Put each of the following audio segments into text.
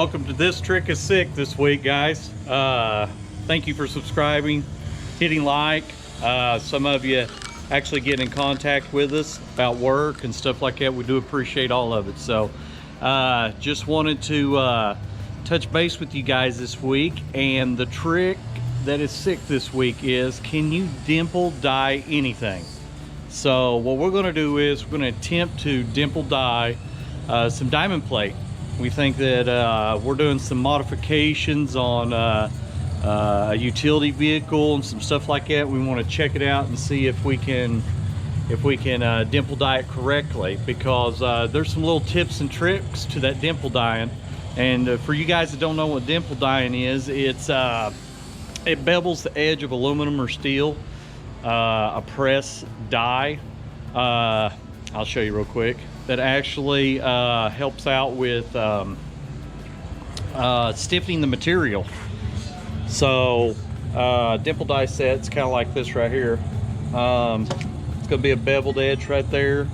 Welcome to This Trick is Sick this week, guys. Thank you for subscribing, hitting like. Some of you actually getting in contact with us about work and stuff like that. We do appreciate all of it. So just wanted to touch base with you guys this week. And the trick that is sick this week is, can you dimple die anything? So what we're going to do is we're going to attempt to dimple die some diamond plate. We think that we're doing some modifications on a utility vehicle and some stuff like that. We want to check it out and see if we can dimple die it correctly, because there's some little tips and tricks to that dimple dyeing. And for you guys that don't know what dimple dyeing is, it bevels the edge of aluminum or steel, a press dye. I'll show you real quick. That actually helps out with stiffening the material. So dimple die set's kind of like this right here. It's going to be a beveled edge right there.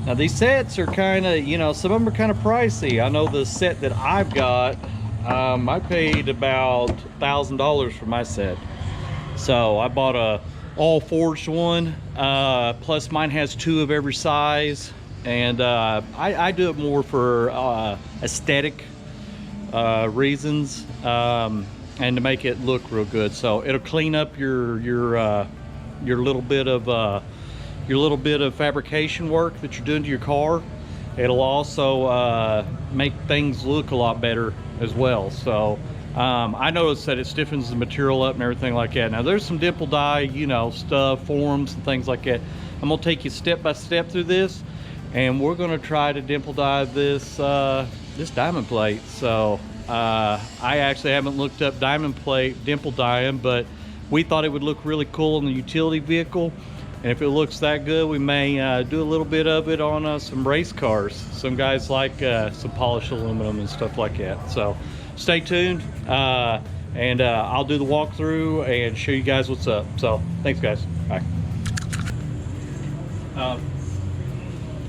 Now these sets are kind of, you know, some of them are kind of pricey. I know the set that I've got, I paid about $1,000 for my set. So I bought a all forged one, plus mine has 2 of every size. And I do it more for aesthetic reasons, and to make it look real good. So it'll clean up your little bit of fabrication work that you're doing to your car. It'll also make things look a lot better as well. So I noticed that it stiffens the material up and everything like that. Now there's some dimple die, you know, stuff, forms and things like that. I'm gonna take you step by step through this, and we're going to try to dimple die this this diamond plate. So I actually haven't looked up diamond plate dimple dyeing, but we thought it would look really cool in the utility vehicle. And if it looks that good, we may do a little bit of it on some race cars. Some guys like some polished aluminum and stuff like that. So stay tuned, and I'll do the walkthrough and show you guys what's up. So thanks, guys. Bye.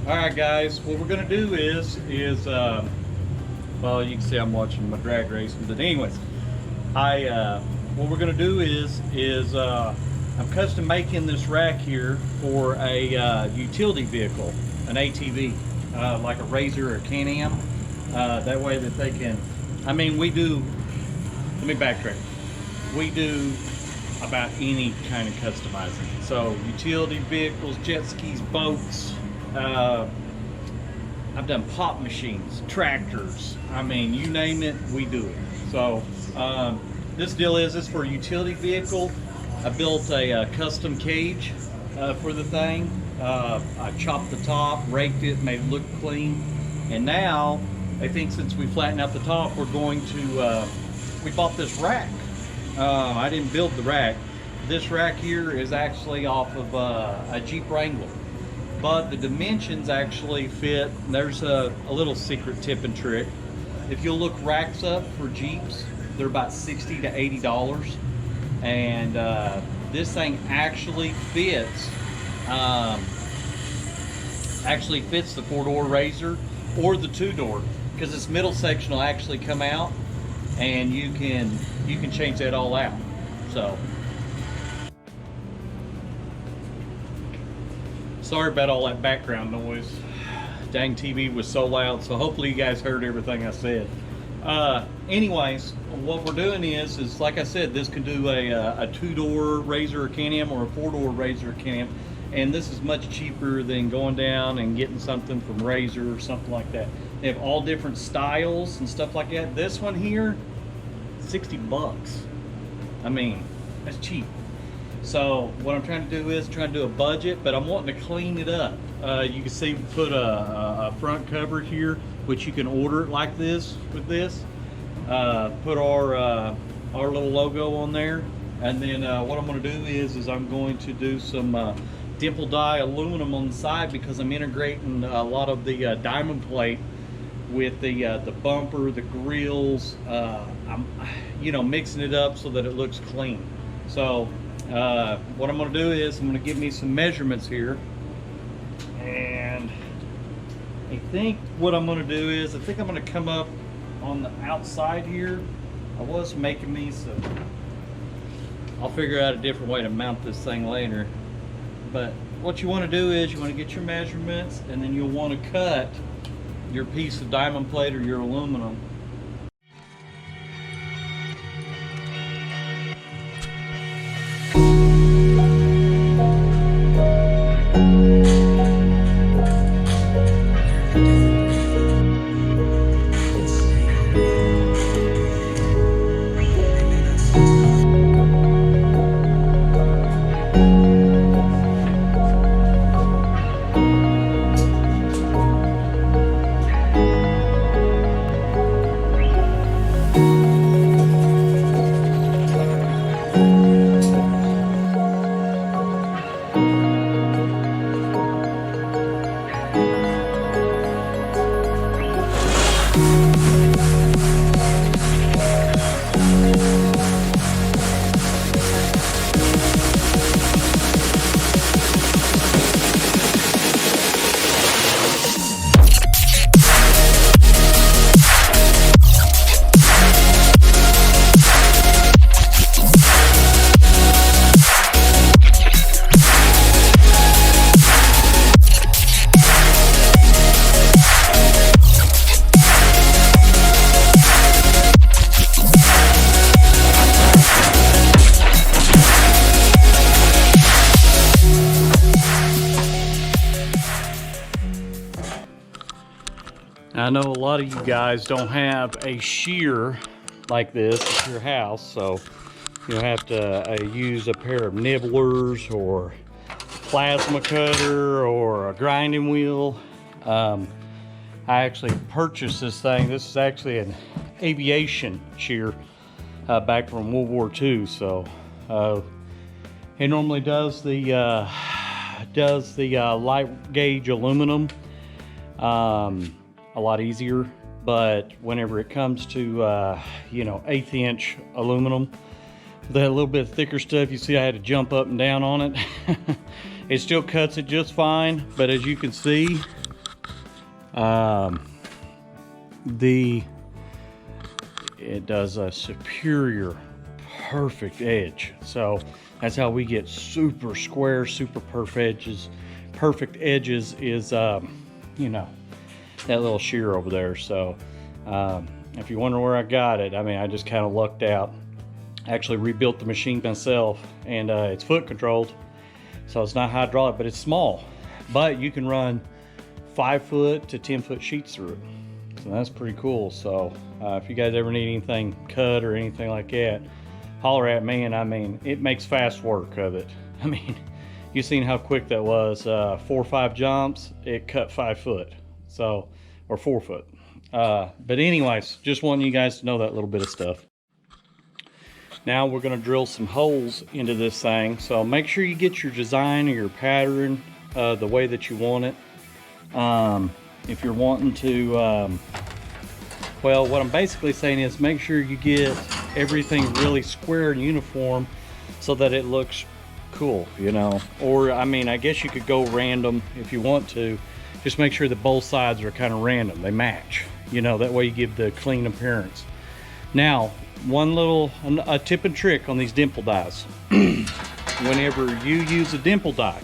All right, guys, what we're gonna do is well, you can see I'm watching my drag racing, but anyways, what we're gonna do is I'm custom making this rack here for a utility vehicle, an ATV, like a Razor or Can-Am. That way that they can, I mean, let me backtrack. We do about any kind of customizing. So utility vehicles, jet skis, boats. I've done pop machines, tractors. I mean, you name it, we do it. So this deal is for a utility vehicle. I built a custom cage for the thing. I chopped the top, raked it, made it look clean. And now, I think since we flattened out the top, we're going to, we bought this rack. I didn't build the rack. This rack here is actually off of a Jeep Wrangler. But the dimensions actually fit. There's a little secret tip and trick. If you'll look racks up for Jeeps, they're about $60 to $80. And this thing actually fits the 4-door Razor or the 2-door, because this middle section will actually come out, and you can change that all out. So sorry about all that background noise. Dang, TV was so loud, so hopefully you guys heard everything I said. Anyways, what we're doing is like I said, this can do a 2-door Razor or Can-Am or a 4-door Razor or Can-Am, and this is much cheaper than going down and getting something from Razor or something like that. They have all different styles and stuff like that. This one here, 60 bucks. I mean, that's cheap. So what I'm trying to do is do a budget, but I'm wanting to clean it up. You can see we put a front cover here, which you can order it like this with this. Put our little logo on there, and then what I'm going to do is I'm going to do some dimple die aluminum on the side, because I'm integrating a lot of the diamond plate with the bumper, the grills. I'm mixing it up so that it looks clean. So what I'm going to do is I'm going to give me some measurements here, and I think what I'm going to do is I'm going to come up on the outside here, I was making me some, I'll figure out a different way to mount this thing later. But what you want to do is you want to get your measurements, and then you'll want to cut your piece of diamond plate or your aluminum. I know a lot of you guys don't have a shear like this at your house, so you'll have to use a pair of nibblers or plasma cutter or a grinding wheel. I actually purchased this thing. This is actually an aviation shear back from World War II. So it normally does the light gauge aluminum a lot easier, but whenever it comes to you know, 1/8 inch aluminum, that little bit thicker stuff, you see I had to jump up and down on it. It still cuts it just fine, but as you can see, it does a superior perfect edge. So that's how we get super square, super perfect edges is you know, that little shear over there. So if you wonder where I got it, I mean, I just kind of lucked out. Actually rebuilt the machine myself, and it's foot controlled, so it's not hydraulic, but it's small. But you can run 5 foot to 10 foot sheets through it, so that's pretty cool. So if you guys ever need anything cut or anything like that, holler at me. And I mean, it makes fast work of it. I mean, you seen how quick that was. 4 or 5 jumps, it cut 5 foot, so, or 4 foot. But anyways, just wanting you guys to know that little bit of stuff. Now we're going to drill some holes into this thing. So make sure you get your design or your pattern the way that you want it. If you're wanting to, well, what I'm basically saying is make sure you get everything really square and uniform so that it looks cool, you know. Or, I mean, I guess you could go random if you want to. Just make sure that both sides are kind of random. They match, you know, that way you give the clean appearance. Now, a tip and trick on these dimple dies. Whenever you use a dimple die,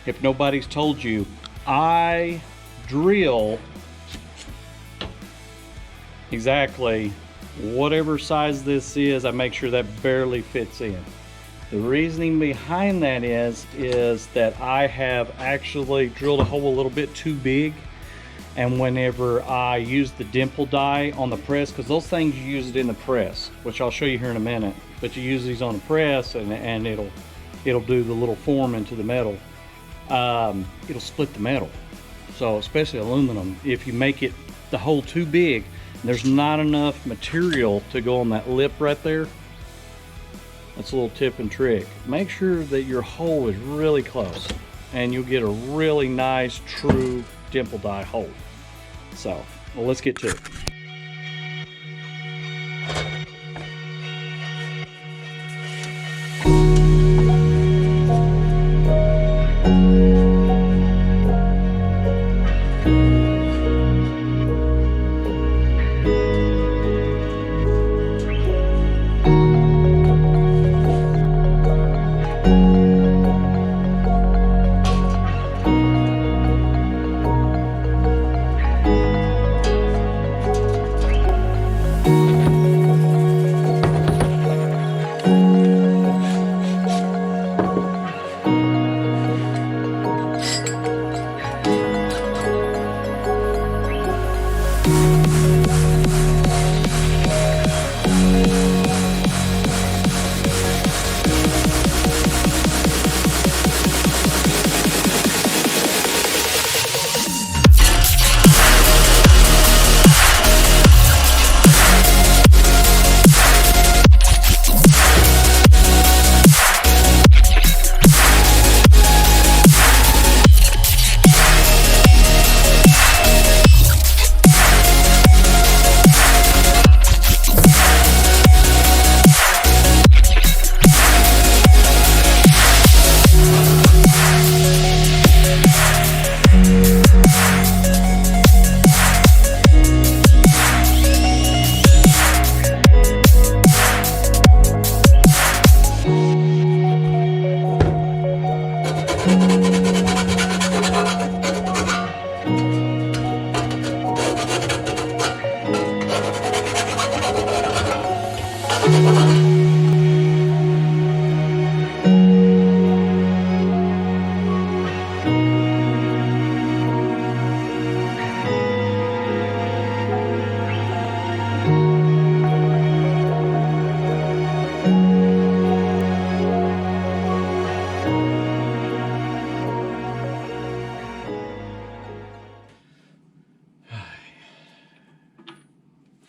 if nobody's told you, I drill exactly whatever size this is. I make sure that barely fits in. The reasoning behind that is that I have actually drilled a hole a little bit too big. And whenever I use the dimple die on the press, because those things you use it in the press, which I'll show you here in a minute, but you use these on the press and it'll do the little form into the metal. It'll split the metal. So especially aluminum, if you make it the hole too big, there's not enough material to go on that lip right there. That's a little tip and trick. Make sure that your hole is really close and you'll get a really nice, true dimple die hole. So, well, let's get to it.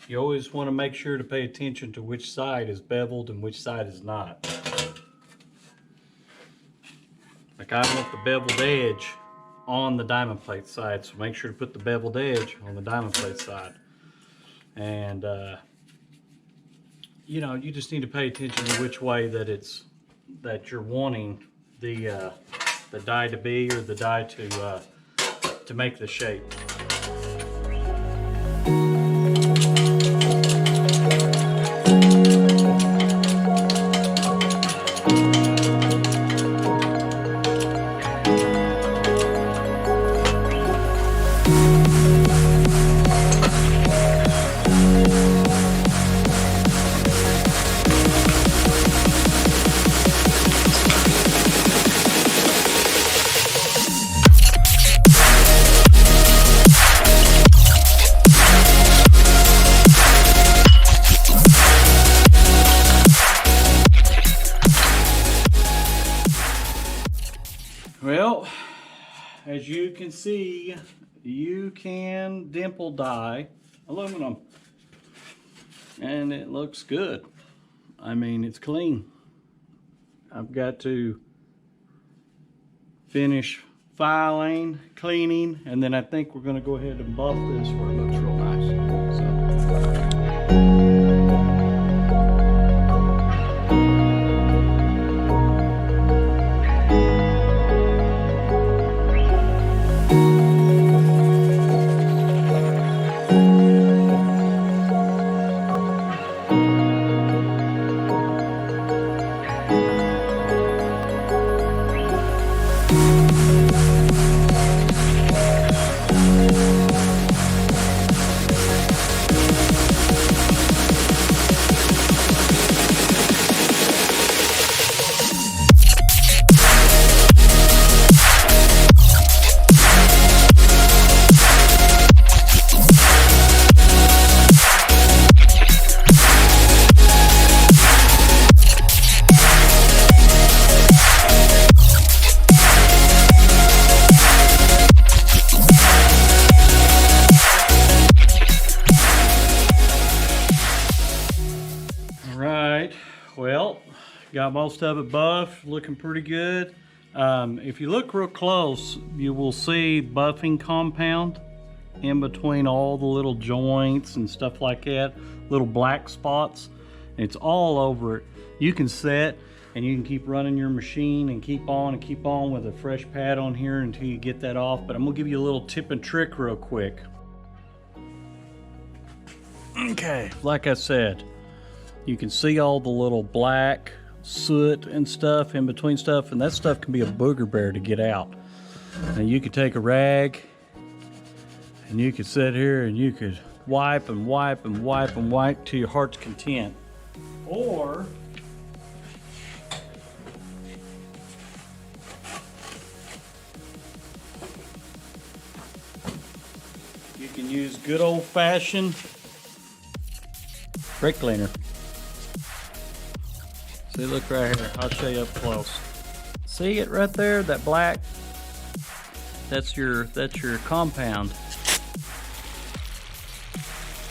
you always want to make sure to pay attention to which side is beveled and which side is not. Like I want the beveled edge on the diamond plate side, so make sure to put the beveled edge on the diamond plate side. And you know, you just need to pay attention to which way that you're wanting the die to be, or the die to make the shape. Well, as you can see, you can dimple die aluminum, and it looks good. I mean, it's clean. I've got to finish filing, cleaning, and then I think we're going to go ahead and buff this where it looks real nice. So. Well, got most of it buffed, looking pretty good. If you look real close, you will see buffing compound in between all the little joints and stuff like that, little black spots. It's all over it. You can set and you can keep running your machine and keep on with a fresh pad on here until you get that off. But I'm gonna give you a little tip and trick real quick. Okay, like I said, you can see all the little black soot and stuff in between stuff, and that stuff can be a booger bear to get out. And you could take a rag and you could sit here and you could wipe and wipe and wipe and wipe to your heart's content. Or you can use good old-fashioned brake cleaner. See, look right here. I'll show you up close. See it right there? That black? That's your compound.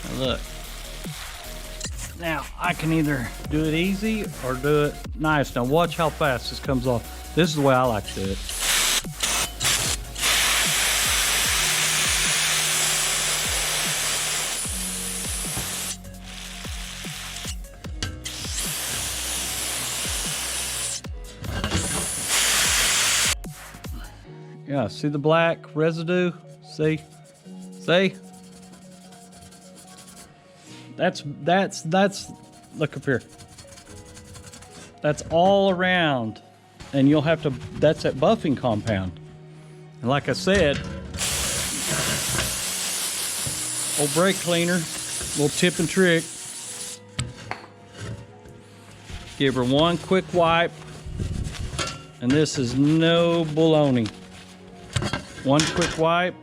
Now look. Now I can either do it easy or do it nice. Now watch how fast this comes off. This is the way I like to do it. Yeah, see the black residue? See? See? That's look up here. That's all around. And you'll have to, that's that buffing compound. And like I said, old brake cleaner, little tip and trick. Give her one quick wipe. And this is no baloney. One quick wipe.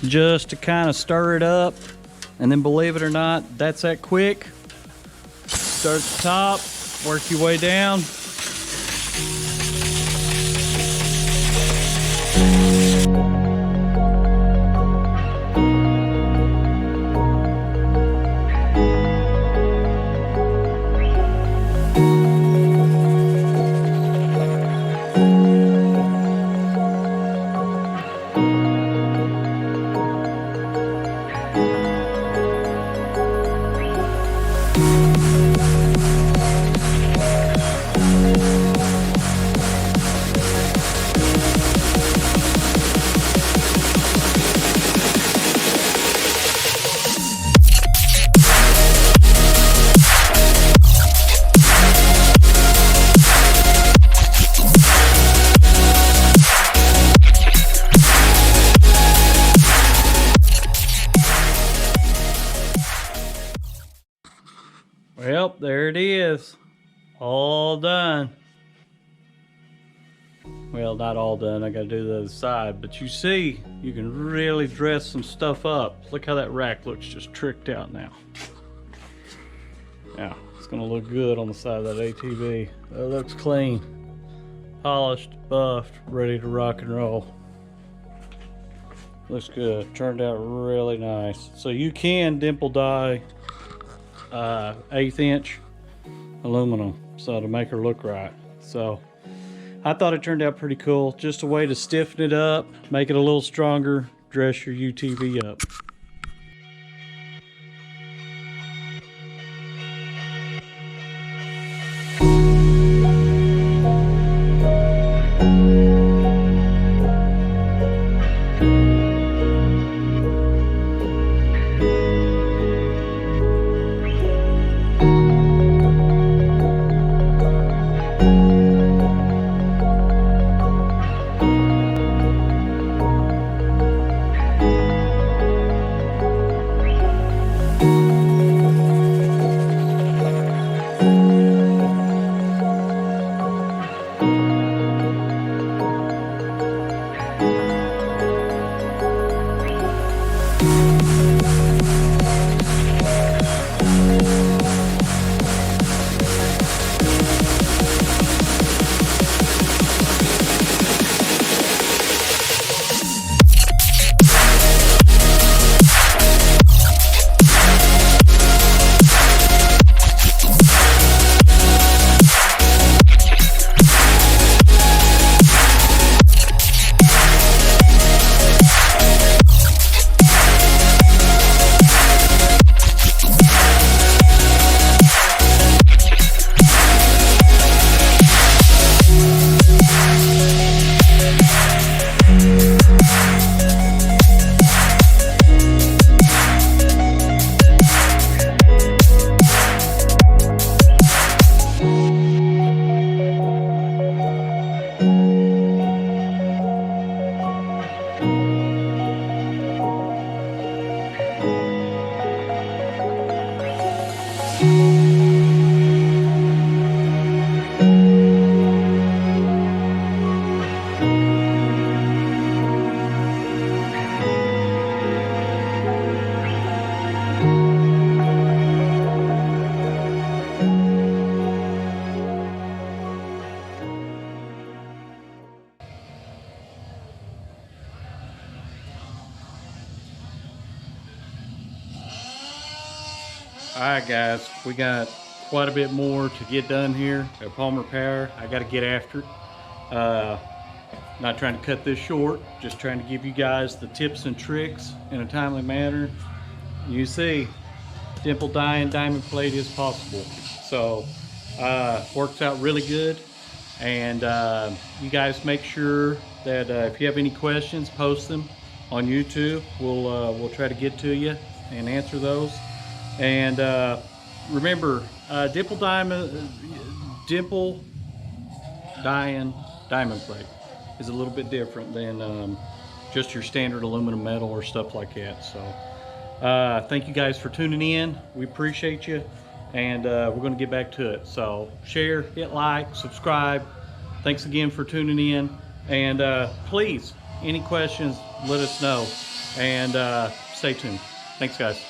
Just to kind of stir it up. And then believe it or not, that's that quick. Start at the top, work your way down. there it is, all done. Well, not all done, I gotta do the other side, but you see, you can really dress some stuff up. Look how that rack looks just tricked out now. Now, it's gonna look good on the side of that ATV. It looks clean, polished, buffed, ready to rock and roll. Looks good, turned out really nice. So you can dimple die 1/8 inch aluminum, so to make her look right. So I thought it turned out pretty cool. Just a way to stiffen it up, make it a little stronger, dress your UTV up. Alright guys, we got quite a bit more to get done here at Palmer Power. I got to get after it. Not trying to cut this short, just trying to give you guys the tips and tricks in a timely manner. You see, dimple die and diamond plate is possible. So, works out really good. And you guys make sure that if you have any questions, post them on YouTube. We'll try to get to you and answer those. And remember, dimple dyeing diamond plate is a little bit different than just your standard aluminum metal or stuff like that. So thank you guys for tuning in. We appreciate you, and we're going to get back to it. So share, hit like, subscribe. Thanks again for tuning in, and please, any questions, let us know, and stay tuned. Thanks guys.